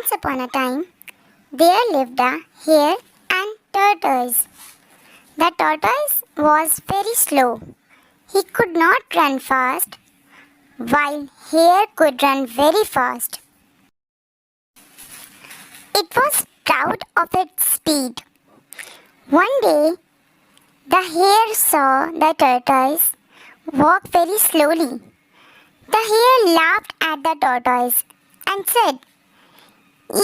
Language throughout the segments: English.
Once upon a time, there lived a hare and tortoise. The tortoise was very slow. He could not run fast, while hare could run very fast. It was proud of its speed. One day, the hare saw the tortoise walk very slowly. The hare laughed at the tortoise and said,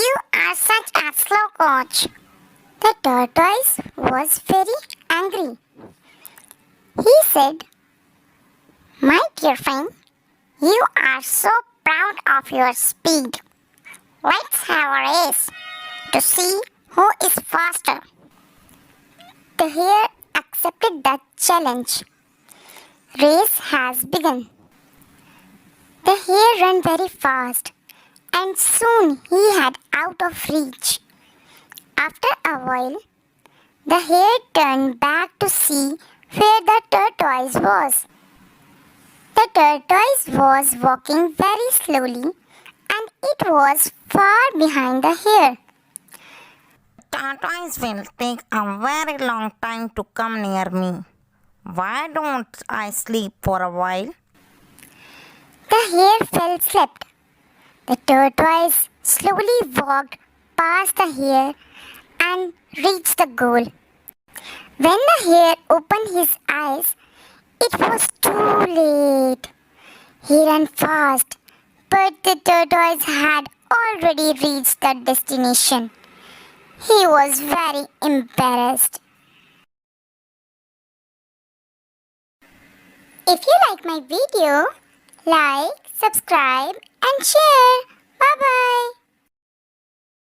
"You are such a slow coach." The tortoise was very angry. He said, "My dear friend, you are so proud of your speed. Let's have a race to see who is faster." The hare accepted the challenge. Race has begun. The hare ran very fast, and soon he had out of reach. After a while, the hare turned back to see where the tortoise was. The tortoise was walking very slowly, and it was far behind the hare. Tortoise will take a very long time to come near me. Why don't I sleep for a while? The hare fell asleep. The tortoise slowly walked past the hare and reached the goal. When the hare opened his eyes, it was too late. He ran fast, but the tortoise had already reached the destination. He was very embarrassed. If you like my video, like, subscribe and share.